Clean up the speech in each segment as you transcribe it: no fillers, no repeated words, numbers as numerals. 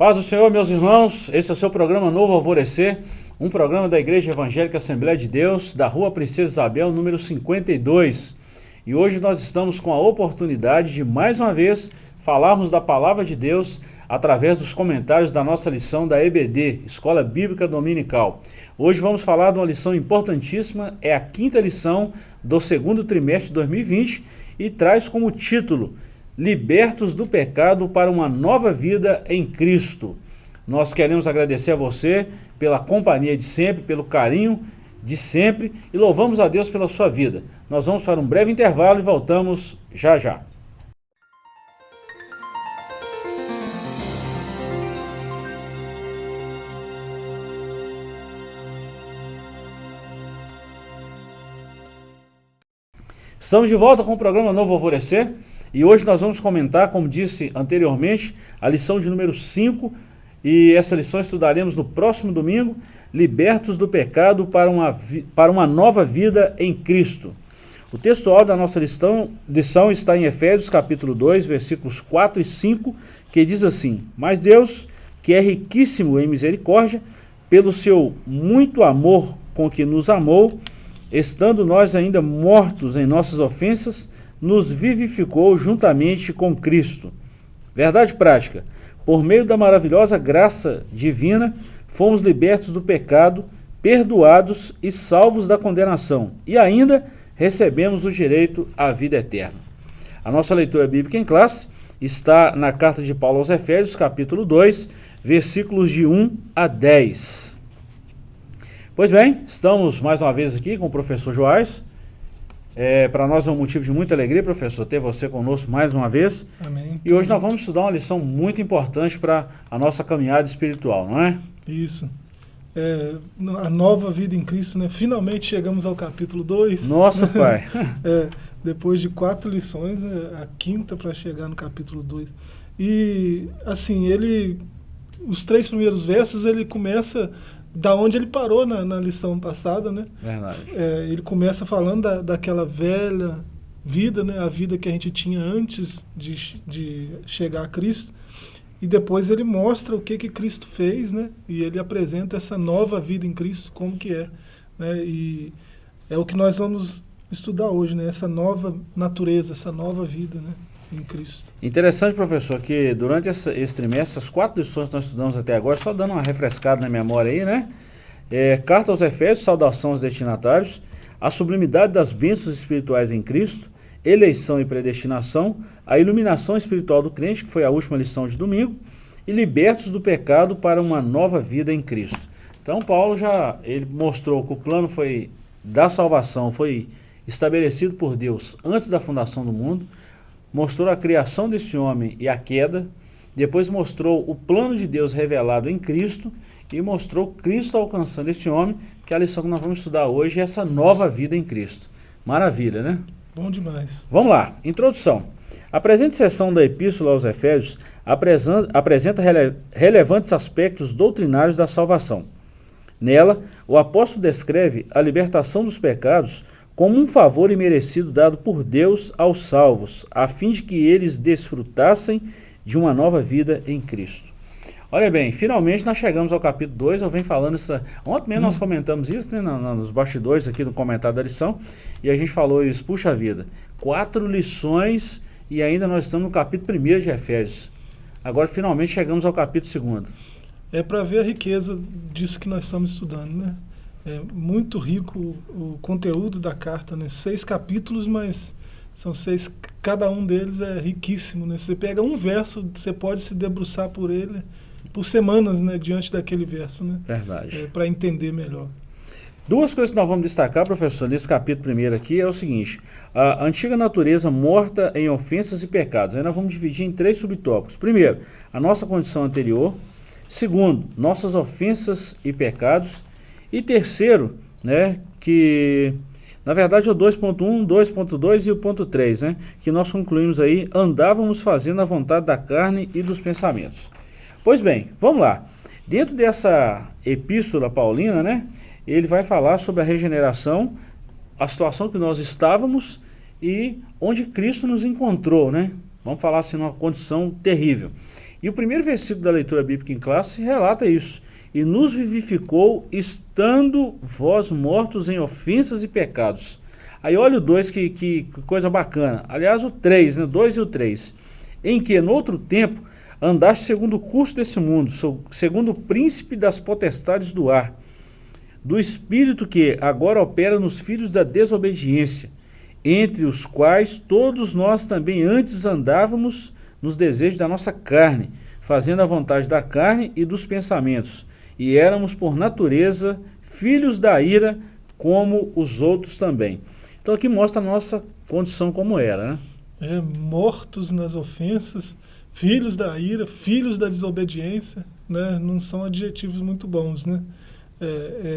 Paz do Senhor, meus irmãos, esse é o seu programa Novo Alvorecer, um programa da Igreja Evangélica Assembleia de Deus, da Rua Princesa Isabel, número 52. E hoje nós estamos com a oportunidade de, mais uma vez, falarmos da Palavra de Deus através dos comentários da nossa lição da EBD, Escola Bíblica Dominical. Hoje vamos falar de uma lição importantíssima, é a quinta lição do segundo trimestre de 2020 e traz como título Libertos do pecado para uma nova vida em Cristo. Nós queremos agradecer a você pela companhia de sempre, pelo carinho de sempre e louvamos a Deus pela sua vida. Nós vamos para um breve intervalo e voltamos já já. Estamos de volta com o programa Novo Alvorecer e hoje nós vamos comentar, como disse anteriormente, a lição de número 5 e essa lição estudaremos no próximo domingo, Libertos do pecado para uma nova vida em Cristo. O textual da nossa lição está em Efésios capítulo 2, versículos 4 e 5, que diz assim: Mas Deus, que é riquíssimo em misericórdia, pelo seu muito amor com que nos amou, estando nós ainda mortos em nossas ofensas, nos vivificou juntamente com Cristo. Verdade prática. Por meio da maravilhosa graça divina, fomos libertos do pecado, perdoados e salvos da condenação. E ainda recebemos o direito à vida eterna. A nossa leitura bíblica em classe está na carta de Paulo aos Efésios, capítulo 2, versículos de 1 a 10. Pois bem, estamos mais uma vez aqui com o professor Joás. Para nós é um motivo de muita alegria, professor, ter você conosco mais uma vez. Amém. E hoje nós vamos estudar uma lição muito importante para a nossa caminhada espiritual, não é? Isso. A nova vida em Cristo, né? Finalmente chegamos ao capítulo 2. Nossa, pai! Depois de 4 lições, a quinta para chegar no capítulo 2. E, assim, os 3 primeiros versos, ele começa da onde ele parou na lição passada, né? Verdade. Ele começa falando daquela velha vida, né? A vida que a gente tinha antes de chegar a Cristo. E depois ele mostra o que Cristo fez, né? E ele apresenta essa nova vida em Cristo, como que é, né? E é o que nós vamos estudar hoje, né? Essa nova natureza, essa nova vida, né? Em Cristo. Interessante, professor, que durante esse trimestre, as 4 lições que nós estudamos até agora, só dando uma refrescada na memória aí, né? Carta aos Efésios, saudação aos destinatários, a sublimidade das bênçãos espirituais em Cristo, eleição e predestinação, a iluminação espiritual do crente, que foi a última lição de domingo, e libertos do pecado para uma nova vida em Cristo. Então, Paulo ele mostrou que o plano da salvação foi estabelecido por Deus antes da fundação do mundo, mostrou a criação desse homem e a queda, depois mostrou o plano de Deus revelado em Cristo e mostrou Cristo alcançando esse homem, que é a lição que nós vamos estudar hoje, é essa nova vida em Cristo. Maravilha, né? Bom demais. Vamos lá, introdução. A presente seção da Epístola aos Efésios apresenta relevantes aspectos doutrinários da salvação. Nela, o apóstolo descreve a libertação dos pecados como um favor imerecido dado por Deus aos salvos, a fim de que eles desfrutassem de uma nova vida em Cristo. Olha bem, finalmente nós chegamos ao capítulo 2, eu venho falando ontem mesmo nós comentamos isso, né, nos bastidores aqui no comentário da lição, e a gente falou isso, puxa vida, 4 lições e ainda nós estamos no capítulo 1 de Efésios. Agora finalmente chegamos ao capítulo 2. É para ver a riqueza disso que nós estamos estudando, né? É muito rico o conteúdo da carta, né? 6 capítulos, mas são 6, cada um deles é riquíssimo, né? Você pega um verso, você pode se debruçar por ele por semanas, né? Diante daquele verso, né? Verdade. Para entender melhor. 2 coisas que nós vamos destacar, professor, nesse capítulo 1 aqui é o seguinte: a antiga natureza morta em ofensas e pecados. Aí nós vamos dividir em 3 subtópicos. Primeiro, a nossa condição anterior. Segundo, nossas ofensas e pecados. E terceiro, né, que na verdade é o 2.1, 2.2 e o ponto 3, né, que nós concluímos aí, andávamos fazendo a vontade da carne e dos pensamentos. Pois bem, vamos lá. Dentro dessa epístola paulina, né, ele vai falar sobre a regeneração, a situação que nós estávamos e onde Cristo nos encontrou, né? Vamos falar assim, numa condição terrível. E o primeiro versículo da leitura bíblica em classe relata isso. E nos vivificou, estando vós mortos em ofensas e pecados. Aí olha o 2, que coisa bacana. Aliás, o 3, né? 2 e o 3. Em que, no outro tempo, andaste segundo o curso desse mundo, segundo o príncipe das potestades do ar, do espírito que agora opera nos filhos da desobediência, entre os quais todos nós também antes andávamos nos desejos da nossa carne, fazendo a vontade da carne e dos pensamentos, e éramos por natureza filhos da ira, como os outros também. Então aqui mostra a nossa condição como era, né? Mortos nas ofensas, filhos da ira, filhos da desobediência, né? Não são adjetivos muito bons, né?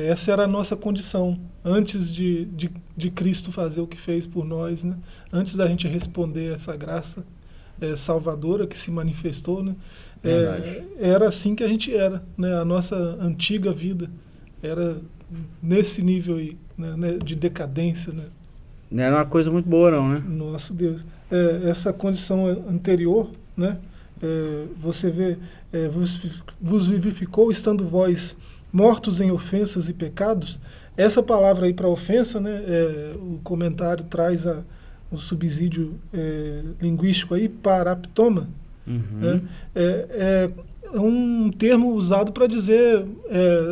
Essa era a nossa condição antes de Cristo fazer o que fez por nós, né? Antes da gente responder a essa graça salvadora que se manifestou, né? Era assim que a gente era, né? A nossa antiga vida era nesse nível aí, né? De decadência, né? Não era uma coisa muito boa não, né? Nosso Deus. Essa condição anterior, né? Você vê, vos vivificou estando vós mortos em ofensas e pecados. Essa palavra aí para ofensa, né? O comentário traz o subsídio linguístico aí, paraptoma. Uhum. É um termo usado para dizer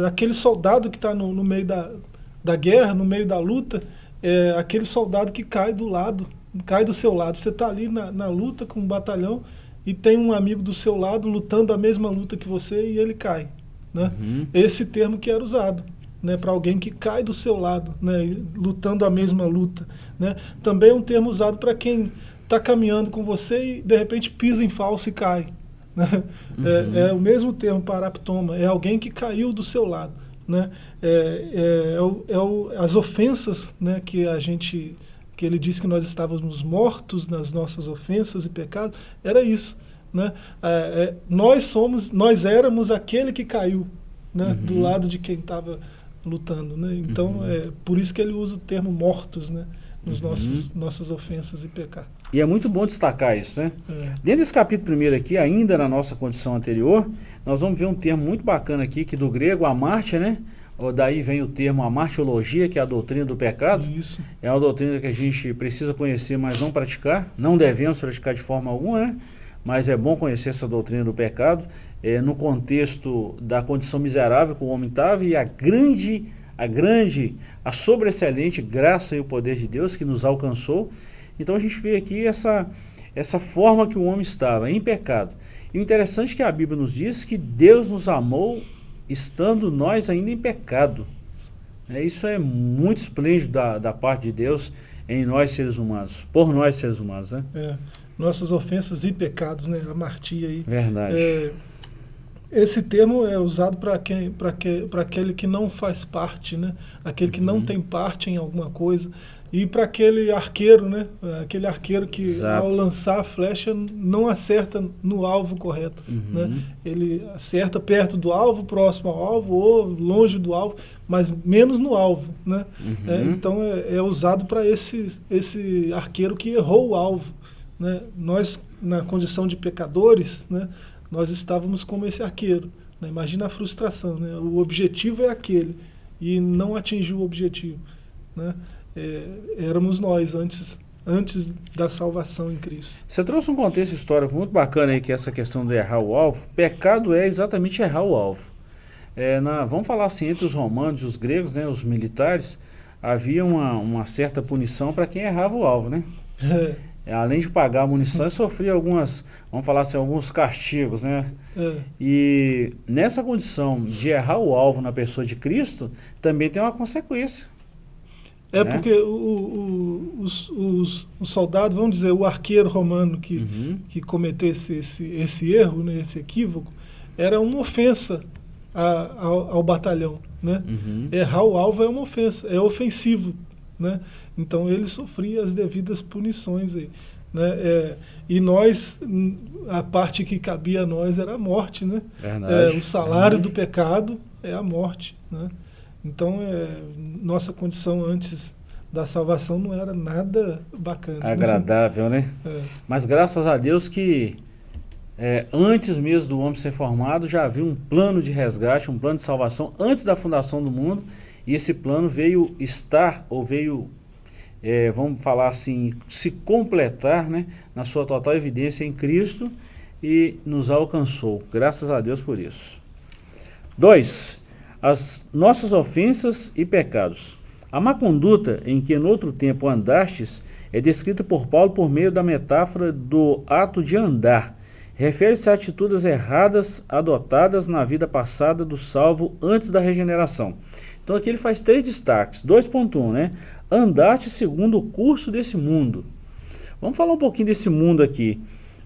aquele soldado que está no meio da guerra, no meio da luta, aquele soldado que cai do seu lado. Você está ali na luta com um batalhão e tem um amigo do seu lado lutando a mesma luta que você e ele cai, né? Uhum. Esse termo que era usado, né, para alguém que cai do seu lado, né, lutando a mesma luta, né? Também é um termo usado para quem está caminhando com você e de repente pisa em falso e cai, né? Uhum. É o mesmo termo, paraptoma, é alguém que caiu do seu lado, né? As ofensas, né, que ele disse que nós estávamos mortos nas nossas ofensas e pecados, era isso, né? Nós éramos aquele que caiu, né, Uhum. do lado de quem estava lutando, né? Então por isso que ele usa o termo mortos, né, nos nossas ofensas e pecados. E é muito bom destacar isso, né? Dentro desse capítulo 1 aqui, ainda na nossa condição anterior, nós vamos ver um termo muito bacana aqui, que do grego, amártia, né? Daí vem o termo amartiologia, que é a doutrina do pecado. Isso. É uma doutrina que a gente precisa conhecer, mas não praticar. Não devemos praticar de forma alguma, né? Mas é bom conhecer essa doutrina do pecado, no contexto da condição miserável que o homem estava e a sobreexcelente graça e o poder de Deus que nos alcançou. Então a gente vê aqui essa forma que o homem estava, em pecado. E o interessante é que a Bíblia nos diz que Deus nos amou estando nós ainda em pecado. Isso é muito esplêndido da parte de Deus em nós seres humanos, por nós seres humanos, né? Nossas ofensas e pecados, né? Amartia aí. Verdade. Esse termo é usado para aquele que não faz parte, né? Aquele que não tem parte em alguma coisa. E para aquele arqueiro, né? Aquele arqueiro que Exato. Ao lançar a flecha não acerta no alvo correto, né? Ele acerta perto do alvo, próximo ao alvo ou longe do alvo, mas menos no alvo, né? Então é usado para esse arqueiro que errou o alvo, né? Nós, na condição de pecadores, né, nós estávamos como esse arqueiro, né? Imagina a frustração, né? O objetivo é aquele e não atingiu o objetivo, né? Éramos nós antes da salvação em Cristo. Você trouxe um contexto histórico muito bacana aí, que é essa questão de errar o alvo. Pecado é exatamente errar o alvo. Vamos falar assim, entre os romanos e os gregos, né, os militares, havia uma certa punição para quem errava o alvo, né? Além de pagar a munição, sofria alguns castigos, né? E nessa condição de errar o alvo na pessoa de Cristo, também tem uma consequência. Porque os soldados, vamos dizer, o arqueiro romano que cometesse esse erro, né, esse equívoco, era uma ofensa ao batalhão, né? Errar o alvo é uma ofensa, é ofensivo, né? Então ele sofria as devidas punições aí, né? E nós, a parte que cabia a nós era a morte, né? O salário do pecado é a morte, né? Então nossa condição antes da salvação não era nada bacana, agradável, né? Mas graças a Deus que antes mesmo do homem ser formado, já havia um plano de resgate, um plano de salvação antes da fundação do mundo, e esse plano veio estar, ou veio, vamos falar assim, se completar, né, na sua total evidência em Cristo, e nos alcançou. Graças a Deus por isso. 2. As nossas ofensas e pecados. A má conduta em que no outro tempo andastes é descrita por Paulo por meio da metáfora do ato de andar. Refere-se a atitudes erradas adotadas na vida passada do salvo antes da regeneração. Então aqui ele faz 3 destaques. 2.1, né? Andaste segundo o curso desse mundo. Vamos falar um pouquinho desse mundo aqui.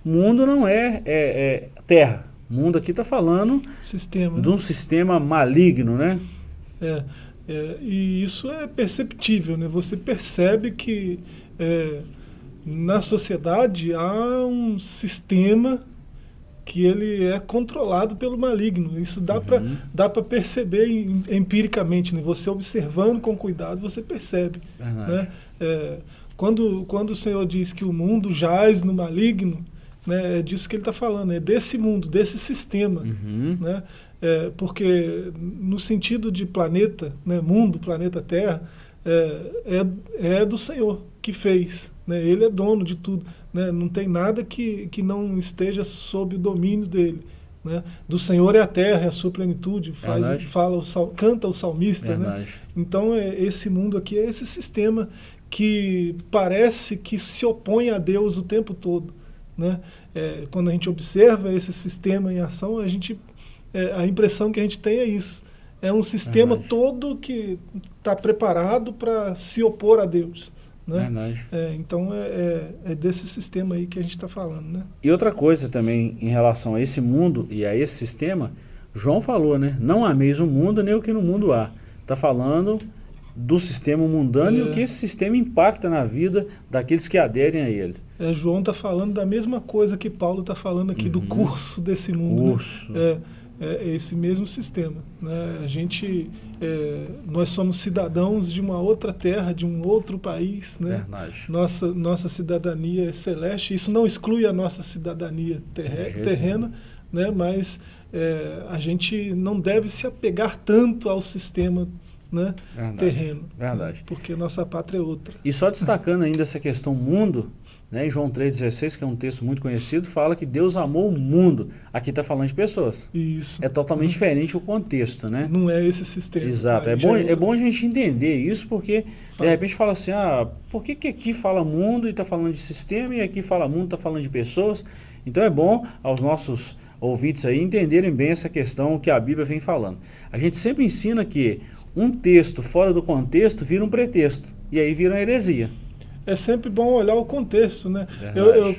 Mundo não é terra. Mundo aqui está falando sistema, de um sistema maligno, né? E isso é perceptível, né? Você percebe que na sociedade há um sistema que ele é controlado pelo maligno. Isso dá para perceber empiricamente, né? Você observando com cuidado, você percebe. Né? Quando o Senhor diz que o mundo jaz no maligno, né, é disso que ele está falando, é desse mundo, desse sistema. Né? Porque no sentido de planeta, né, mundo, planeta Terra, é do Senhor que fez. Né? Ele é dono de tudo. Né? Não tem nada que não esteja sob o domínio dele. Né? Do Senhor é a terra, é a sua plenitude, canta o salmista. Né? Então esse mundo aqui é esse sistema que parece que se opõe a Deus o tempo todo. Né? Quando a gente observa esse sistema em ação, a impressão que a gente tem é isso. É um sistema todo que está preparado para se opor a Deus. Né? Então é desse sistema aí que a gente está falando. Né? E outra coisa também em relação a esse mundo e a esse sistema, João falou, né? Não ameis o mundo nem o que no mundo há. Está falando do sistema mundano e o que esse sistema impacta na vida daqueles que aderem a ele. João está falando da mesma coisa que Paulo está falando aqui, do curso desse mundo. Né? É esse mesmo sistema. Né? Nós somos cidadãos de uma outra terra, de um outro país. Né? Nossa cidadania é celeste. Isso não exclui a nossa cidadania terrena, né? Mas a gente não deve se apegar tanto ao sistema, né, terreno. Porque nossa pátria é outra. E só destacando ainda essa questão mundo, né, em João 3,16, que é um texto muito conhecido, fala que Deus amou o mundo. Aqui está falando de pessoas. Isso. É totalmente diferente o contexto, né? Não é esse sistema. Exato. É bom a gente entender isso, porque de repente fala assim, por que aqui fala mundo e está falando de sistema, e aqui fala mundo e está falando de pessoas? Então é bom aos nossos ouvintes aí entenderem bem essa questão que a Bíblia vem falando. A gente sempre ensina que um texto fora do contexto vira um pretexto, e aí vira uma heresia. É sempre bom olhar o contexto, né?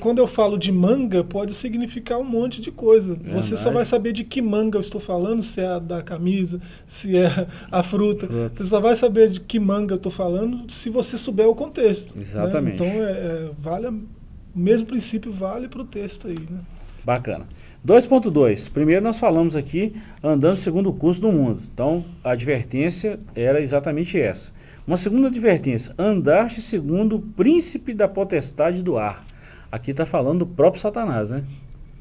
Quando eu falo de manga, pode significar um monte de coisa. Você só vai saber de que manga eu estou falando, se é a da camisa, se é a fruta. Você só vai saber de que manga eu estou falando se você souber o contexto. Exatamente. Né? Então, o mesmo princípio vale para o texto aí, né? Bacana. 2.2. Primeiro nós falamos aqui, andando segundo o curso do mundo. Então, a advertência era exatamente essa. Uma segunda advertência, andaste segundo o príncipe da potestade do ar. Aqui está falando do próprio Satanás, né?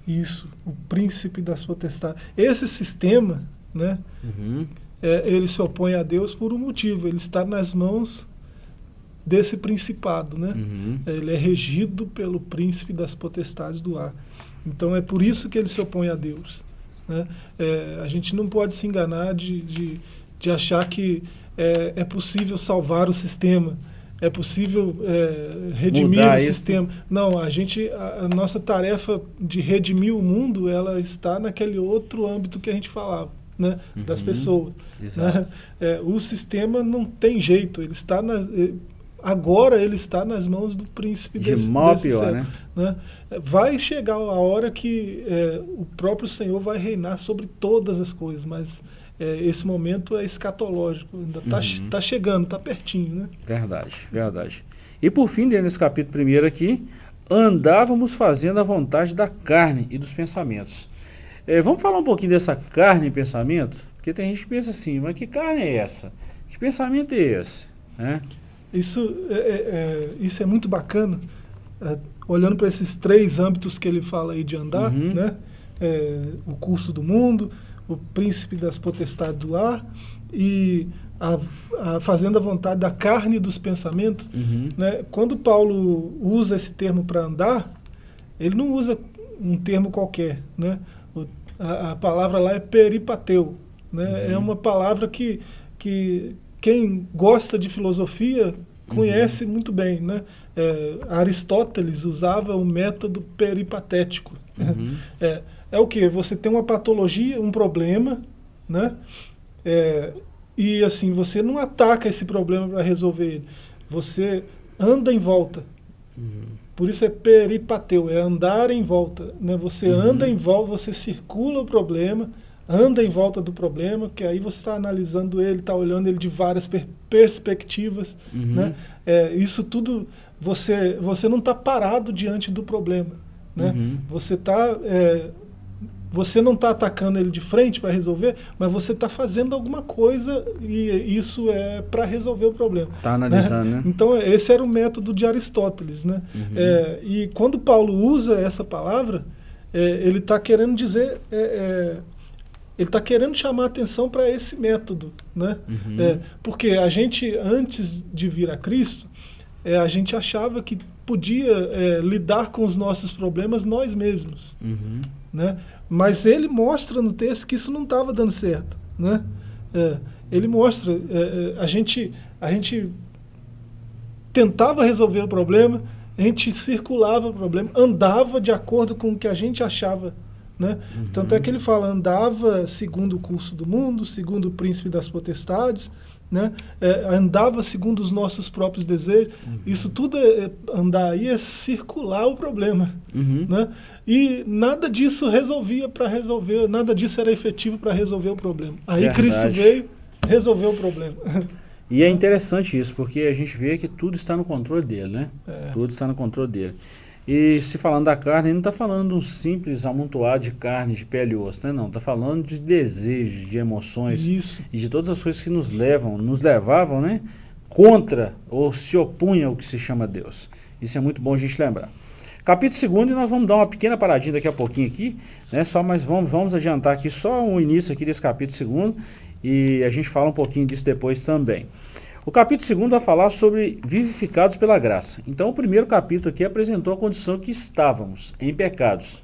Isso, o príncipe das potestades. Esse sistema, né, ele se opõe a Deus por um motivo, ele está nas mãos desse principado, né? Ele é regido pelo príncipe das potestades do ar. Então é por isso que ele se opõe a Deus. Né? A gente não pode se enganar de achar que é possível salvar o sistema, é possível redimir o sistema. Não, a nossa tarefa de redimir o mundo, ela está naquele outro âmbito que a gente falava, né? Das pessoas. Né? O sistema não tem jeito, ele está agora ele está nas mãos do príncipe desse pior, né? Vai chegar a hora que o próprio Senhor vai reinar sobre todas as coisas, mas esse momento é escatológico, ainda está chegando, está pertinho. Né? Verdade. E por fim, dentro desse capítulo 1 aqui, andávamos fazendo a vontade da carne e dos pensamentos. Vamos falar um pouquinho dessa carne e pensamento? Porque tem gente que pensa assim, mas que carne é essa? Que pensamento é esse? Isso é muito bacana, olhando para esses 3 âmbitos que ele fala aí de andar, né? O curso do mundo, o príncipe das potestades do ar e fazendo a vontade da carne e dos pensamentos. Né? Quando Paulo usa esse termo para andar, ele não usa um termo qualquer. Né? A palavra lá é peripateu. Né? É uma palavra que quem gosta de filosofia conhece muito bem. Né? Aristóteles usava o método peripatético. É o que? Você tem uma patologia, um problema, né? E assim, você não ataca esse problema para resolver ele. Você anda em volta. Por isso é peripateu, é andar em volta. Né? Você anda em volta, você circula o problema, anda em volta do problema, que aí você está analisando ele, está olhando ele de várias perspectivas. Né? Isso tudo, você não está parado diante do problema. Né? Você não está atacando ele de frente para resolver, mas você está fazendo alguma coisa e isso é para resolver o problema. Está analisando, né? Então, esse era o método de Aristóteles. Né? E quando Paulo usa essa palavra, ele está querendo dizer... ele está querendo chamar a atenção para esse método. Né? Porque a gente, antes de vir a Cristo, a gente achava que podia lidar com os nossos problemas nós mesmos. Né? Mas ele mostra no texto que isso não estava dando certo. Né? Ele mostra, a gente tentava resolver o problema, a gente circulava o problema, andava de acordo com o que a gente achava. Né? Tanto é que ele fala, andava segundo o curso do mundo, segundo o príncipe das potestades, né? Andava segundo os nossos próprios desejos. Isso tudo, andar aí é circular o problema. Né? E nada disso nada disso era efetivo para resolver o problema. Aí Verdade. Cristo veio, resolveu o problema. E é interessante isso, porque a gente vê que tudo está no controle dele, né? Tudo está no controle dele. E se falando da carne, ele não está falando de um simples amontoado de carne, de pele e osso, né? Não, está falando de desejos, de emoções. Isso. E de todas as coisas que nos levavam, né? Contra ou se opunham ao que se chama Deus. Isso é muito bom a gente lembrar. Capítulo 2, e nós vamos dar uma pequena paradinha daqui a pouquinho aqui, né? Mas vamos adiantar aqui só o início aqui desse capítulo 2 e a gente fala um pouquinho disso depois também. O capítulo 2 vai falar sobre vivificados pela graça. Então o primeiro capítulo aqui apresentou a condição que estávamos em pecados.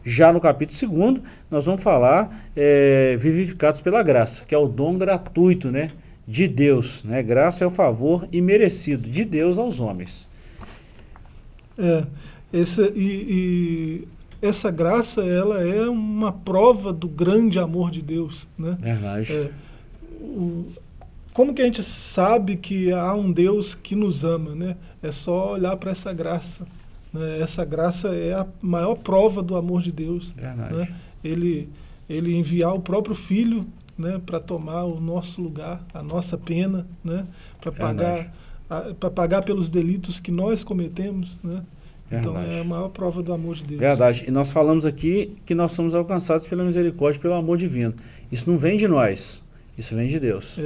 Já no capítulo 2 nós vamos falar vivificados pela graça, que é o dom gratuito, né, de Deus. Né? Graça é o favor imerecido de Deus aos homens. Essa graça, ela é uma prova do grande amor de Deus. Né? Verdade. Como que a gente sabe que há um Deus que nos ama? Né? É só olhar para essa graça. Né? Essa graça é a maior prova do amor de Deus. Verdade. Né? Ele enviar o próprio Filho, né, para tomar o nosso lugar, a nossa pena, né, para pagar pelos delitos que nós cometemos. Né? Então é a maior prova do amor de Deus. Verdade. E nós falamos aqui que nós somos alcançados pela misericórdia, pelo amor divino. Isso não vem de nós, isso vem de Deus.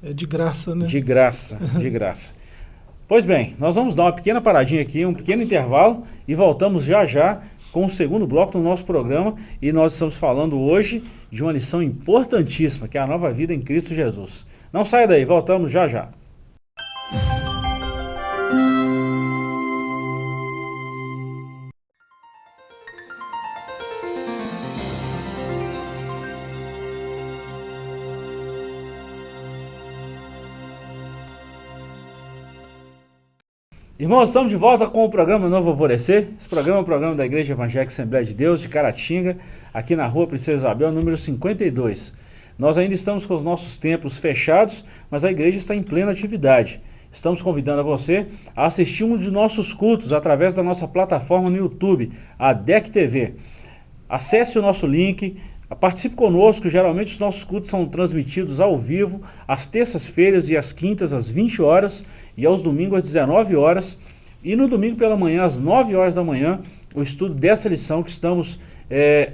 É de graça, né? De graça, de graça. Pois bem, nós vamos dar uma pequena paradinha aqui, um pequeno intervalo e voltamos já já com o segundo bloco do nosso programa. E nós estamos falando hoje de uma lição importantíssima, que é a nova vida em Cristo Jesus. Não saia daí, voltamos já já. Irmãos, estamos de volta com o programa Novo Alvorecer. Esse programa é um programa da Igreja Evangélica Assembleia de Deus de Caratinga, aqui na rua Princesa Isabel, número 52. Nós ainda estamos com os nossos templos fechados, mas a igreja está em plena atividade. Estamos convidando a você a assistir um de nossos cultos através da nossa plataforma no YouTube, a DEC TV. Acesse o nosso link, participe conosco. Geralmente os nossos cultos são transmitidos ao vivo, às terças-feiras e às quintas, às 20 horas, e aos domingos às 19 horas, e no domingo pela manhã, às 9 horas da manhã, o estudo dessa lição que estamos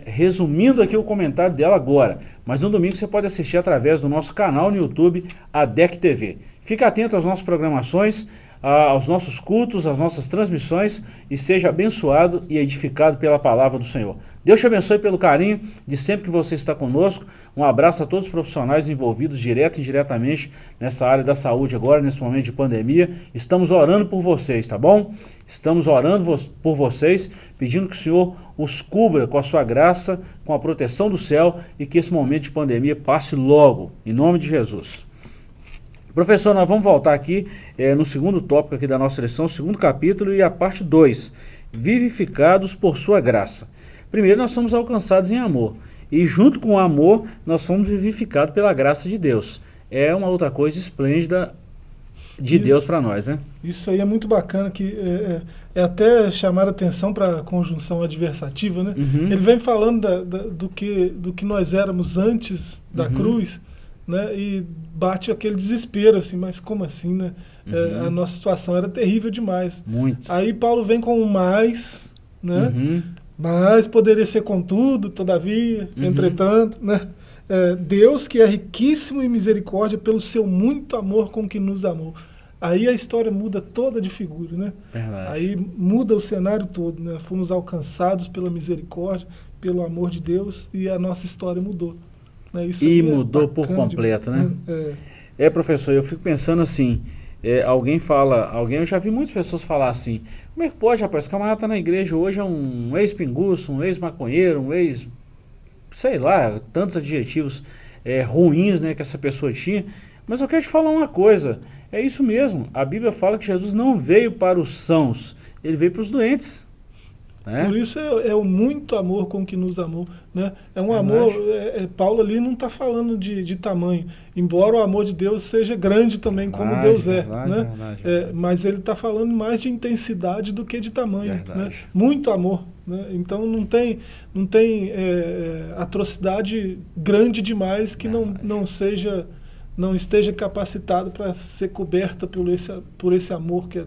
resumindo aqui o comentário dela agora. Mas no domingo você pode assistir através do nosso canal no YouTube, a DEC TV. Fique atento às nossas programações, aos nossos cultos, às nossas transmissões e seja abençoado e edificado pela palavra do Senhor. Deus te abençoe pelo carinho de sempre que você está conosco. Um abraço a todos os profissionais envolvidos direto e indiretamente nessa área da saúde agora, nesse momento de pandemia. Estamos orando por vocês, tá bom? Estamos orando por vocês, pedindo que o Senhor os cubra com a sua graça, com a proteção do céu e que esse momento de pandemia passe logo, em nome de Jesus. Professor, nós vamos voltar aqui no segundo tópico aqui da nossa lição, segundo capítulo e a parte 2, vivificados por sua graça. Primeiro, nós somos alcançados em amor. E junto com o amor, nós somos vivificados pela graça de Deus. É uma outra coisa esplêndida de Deus para nós, né? Isso aí é muito bacana, que é até chamar a atenção para a conjunção adversativa, né? Uhum. Ele vem falando do que nós éramos antes da cruz, né? E bate aquele desespero, assim, mas como assim, né? A nossa situação era terrível demais. Muito. Aí Paulo vem com o mais, né? Mas poderia ser contudo, todavia, entretanto, né? Deus que é riquíssimo em misericórdia pelo seu muito amor com que nos amou. Aí a história muda toda de figura, né? Verdade. Aí muda o cenário todo, né? Fomos alcançados pela misericórdia, pelo amor de Deus e a nossa história mudou. Né? Isso E mudou por completo, né? Professor, eu fico pensando assim, eu já vi muitas pessoas falar assim, como é que pode, rapaz, esse camarada tá na igreja hoje, é um ex-pinguço, um ex-maconheiro, sei lá, tantos adjetivos ruins, né, que essa pessoa tinha. Mas eu quero te falar uma coisa, é isso mesmo, a Bíblia fala que Jesus não veio para os sãos, ele veio para os doentes. Por isso é o muito amor com que nos amou, né? É um amor, Paulo ali não está falando de tamanho, embora o amor de Deus seja grande também, como Deus é, né? Mas ele está falando mais de intensidade do que de tamanho, né? Muito amor, né? Então não tem atrocidade grande demais que não esteja capacitado para ser coberta por esse amor que é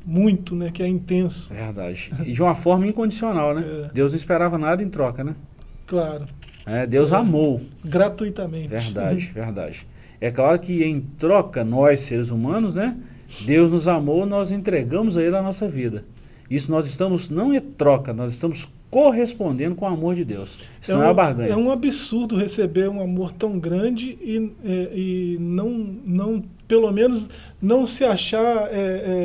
muito, né, que é intenso. Verdade. E de uma forma incondicional, né? Deus não esperava nada em troca, né? Claro. Deus amou. Gratuitamente. Verdade, verdade. É claro que em troca, nós, seres humanos, né? Deus nos amou, nós entregamos a Ele a nossa vida. Isso nós estamos, não é troca, nós estamos correspondendo com o amor de Deus. Isso não é uma barganha. É um absurdo receber um amor tão grande e não pelo menos não se achar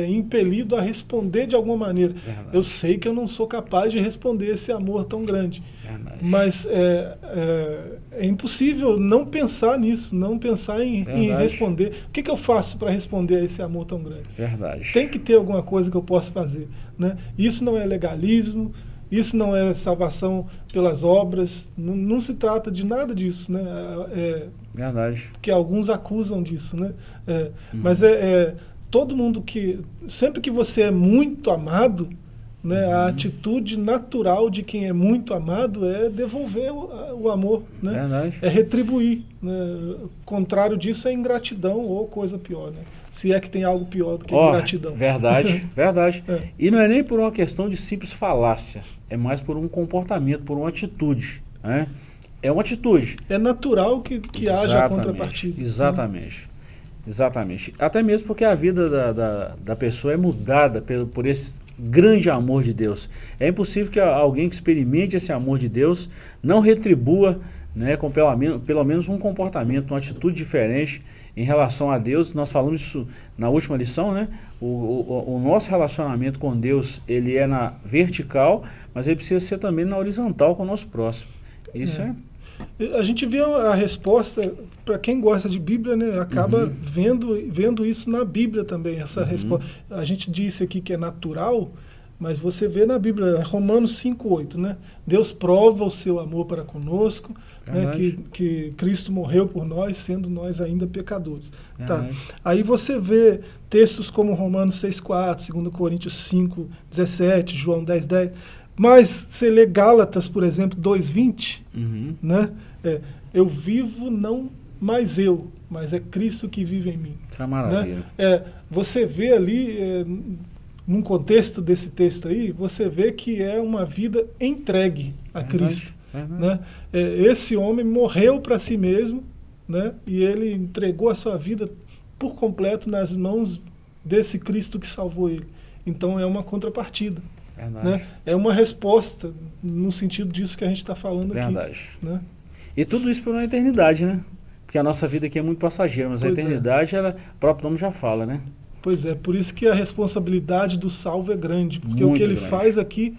impelido a responder de alguma maneira. Verdade. Eu sei que eu não sou capaz de responder esse amor tão grande. Verdade. Mas é impossível não pensar nisso, não pensar em responder. O que eu faço para responder a esse amor tão grande? Verdade. Tem que ter alguma coisa que eu possa fazer, né? Isso não é legalismo, isso não é salvação pelas obras, não se trata de nada disso, né? Verdade. Que alguns acusam disso, né? Mas todo mundo sempre que você é muito amado, né? A atitude natural de quem é muito amado é devolver o amor, né? Verdade. É retribuir, né? O contrário disso é ingratidão ou coisa pior, né? Se é que tem algo pior do que ingratidão. Verdade, verdade. E não é nem por uma questão de simples falácia, é mais por um comportamento, por uma atitude, né? É uma atitude. É natural que haja a contrapartida. Exatamente. Exatamente. Até mesmo porque a vida da pessoa é mudada por esse grande amor de Deus. É impossível que alguém que experimente esse amor de Deus não retribua, né, com pelo menos um comportamento, uma atitude diferente em relação a Deus. Nós falamos isso na última lição, né? O nosso relacionamento com Deus, ele é na vertical, mas ele precisa ser também na horizontal com o nosso próximo. Isso A gente vê a resposta, para quem gosta de Bíblia, né, acaba vendo isso na Bíblia também, essa resposta. A gente disse aqui que é natural, mas você vê na Bíblia, Romanos 5:8, né? Deus prova o seu amor para conosco, né, que Cristo morreu por nós, sendo nós ainda pecadores. Tá. Aí você vê textos como Romanos 6:4, 2 Coríntios 5:17, João 10:10. Mas você lê Gálatas, por exemplo, 2:20, né? Eu vivo não mais eu, mas é Cristo que vive em mim. Isso é maravilha. Né? Você vê ali, num contexto desse texto aí, você vê que é uma vida entregue a Cristo. Né? Esse homem morreu para si mesmo, né? E ele entregou a sua vida por completo nas mãos desse Cristo que salvou ele. Então é uma contrapartida. Verdade. Né? É uma resposta no sentido disso que a gente está falando Verdade. aqui. Né? E tudo isso por uma eternidade, né? Porque a nossa vida aqui é muito passageira, mas Pois a eternidade, ela, o próprio nome já fala, né? Pois é, por isso que a responsabilidade do salvo é grande, porque Muito o que ele grande. faz aqui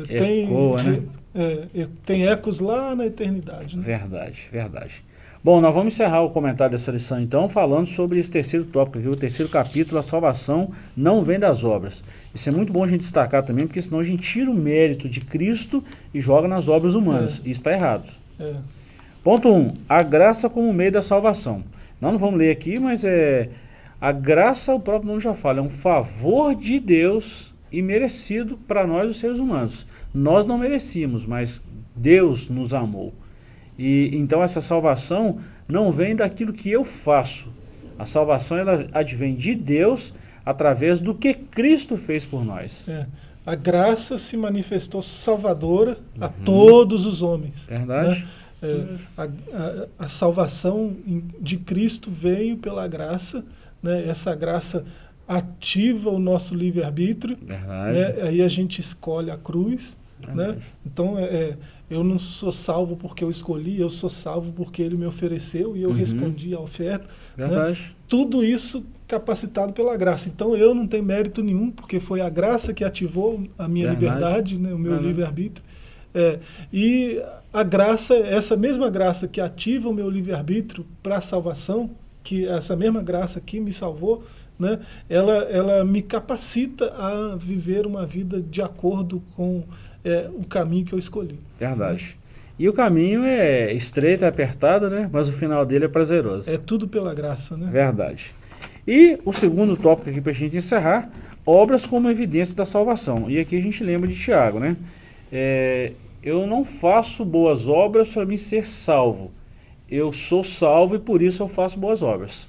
Ecoa, né? tem ecos lá na eternidade. Né? Verdade, verdade. Bom, nós vamos encerrar o comentário dessa lição então, falando sobre esse terceiro tópico aqui, o terceiro capítulo, a salvação não vem das obras. Isso é muito bom a gente destacar também, porque senão a gente tira o mérito de Cristo e joga nas obras humanas. Isso está errado. Ponto 1. A graça como meio da salvação. Nós não vamos ler aqui, mas a graça, o próprio nome já fala, é um favor de Deus e merecido para nós, os seres humanos. Nós não merecíamos, mas Deus nos amou. E então essa salvação não vem daquilo que eu faço. A salvação ela advém de Deus através do que Cristo fez por nós. A graça se manifestou salvadora a todos os homens. Verdade. Né? A salvação de Cristo veio pela graça, né? Essa graça ativa o nosso livre-arbítrio. Verdade. Né? Aí a gente escolhe a cruz. Né? Então, eu não sou salvo porque eu escolhi, eu sou salvo porque ele me ofereceu e eu respondi à oferta. Verdade. Né? Tudo isso capacitado pela graça. Então, eu não tenho mérito nenhum, porque foi a graça que ativou a minha liberdade, né? O meu livre-arbítrio. E a graça, essa mesma graça que ativa o meu livre-arbítrio para a salvação, que essa mesma graça que me salvou, né? Ela me capacita a viver uma vida de acordo com o caminho que eu escolhi. Verdade. E o caminho é estreito, é apertado, né? Mas o final dele é prazeroso. É tudo pela graça, né? Verdade. E o segundo tópico aqui para a gente encerrar, obras como evidência da salvação. E aqui a gente lembra de Tiago, né? Eu não faço boas obras para mim ser salvo. Eu sou salvo e por isso eu faço boas obras.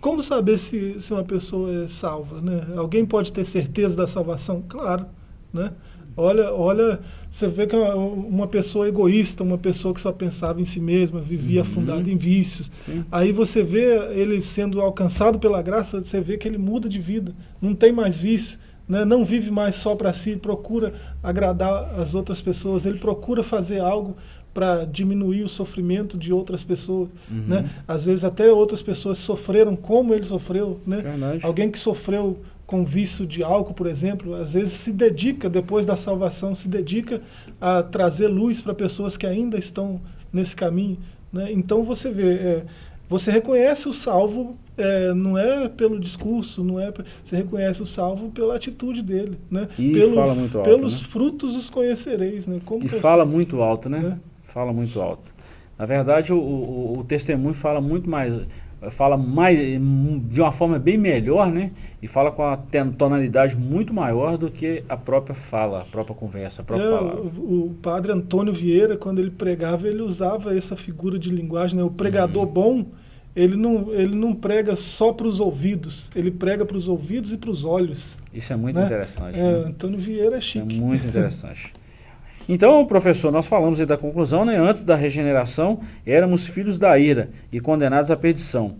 Como saber se uma pessoa é salva, né? Alguém pode ter certeza da salvação? Claro, né? Olha, você vê que uma pessoa egoísta, uma pessoa que só pensava em si mesma, vivia afundada em vícios. Sim. Aí você vê ele sendo alcançado pela graça, você vê que ele muda de vida, não tem mais vício, né? Não vive mais só para si, procura agradar as outras pessoas, ele procura fazer algo para diminuir o sofrimento de outras pessoas. Né? Às vezes até outras pessoas sofreram como ele sofreu. Né? Alguém que sofreu com vício de álcool, por exemplo, às vezes se dedica, depois da salvação, se dedica a trazer luz para pessoas que ainda estão nesse caminho. Né? Então você vê, você reconhece o salvo, não é pelo discurso, você reconhece o salvo pela atitude dele. Né? E fala muito alto, pelos né? frutos os conhecereis. Né? Como e fala muito alto, né? Fala muito alto. Na verdade, o testemunho fala muito mais... de uma forma bem melhor, né? E fala com a tonalidade muito maior do que a própria fala, a própria conversa, a própria palavra. O padre Antônio Vieira, quando ele pregava, ele usava essa figura de linguagem, né? O pregador bom, ele não prega só para os ouvidos, ele prega para os ouvidos e para os olhos. Isso é muito interessante. Né? Antônio Vieira é chique. É muito interessante. Então, professor, nós falamos aí da conclusão, né? Antes da regeneração, éramos filhos da ira e condenados à perdição.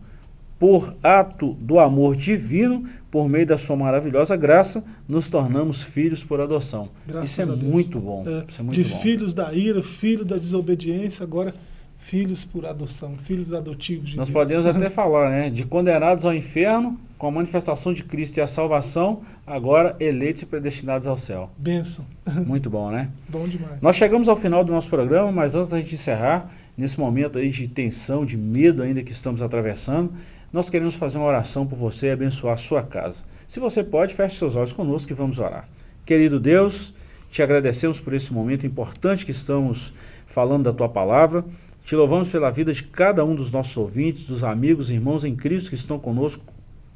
Por ato do amor divino, por meio da sua maravilhosa graça, nos tornamos filhos por adoção. Isso é muito bom. Isso é muito bom. Filhos da ira, filho da desobediência, agora filhos por adoção, filhos adotivos de Nós Deus. podemos até falar, né? De condenados ao inferno, com a manifestação de Cristo e a salvação, agora eleitos e predestinados ao céu. Bênção. Muito bom, né? Bom demais. Nós chegamos ao final do nosso programa, mas antes da gente encerrar, nesse momento aí de tensão, de medo ainda que estamos atravessando, nós queremos fazer uma oração por você e abençoar a sua casa. Se você pode, feche seus olhos conosco e vamos orar. Querido Deus, te agradecemos por esse momento importante que estamos falando da tua palavra. Te louvamos pela vida de cada um dos nossos ouvintes, dos amigos e irmãos em Cristo que estão conosco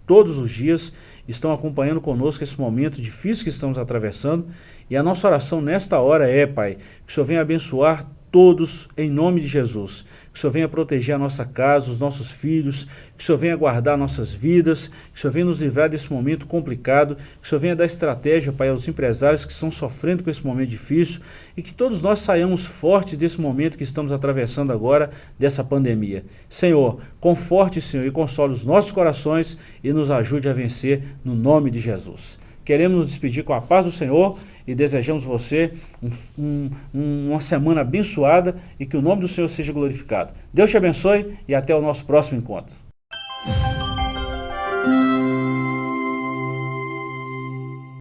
todos os dias, estão acompanhando conosco esse momento difícil que estamos atravessando. E a nossa oração nesta hora é, Pai, que o Senhor venha abençoar todos em nome de Jesus. Que o Senhor venha proteger a nossa casa, os nossos filhos, que o Senhor venha guardar nossas vidas, que o Senhor venha nos livrar desse momento complicado, que o Senhor venha dar estratégia, Pai, aos empresários que estão sofrendo com esse momento difícil e que todos nós saiamos fortes desse momento que estamos atravessando agora, dessa pandemia. Senhor, conforte, Senhor, e console os nossos corações e nos ajude a vencer no nome de Jesus. Queremos nos despedir com a paz do Senhor e desejamos você uma semana abençoada e que o nome do Senhor seja glorificado. Deus te abençoe e até o nosso próximo encontro.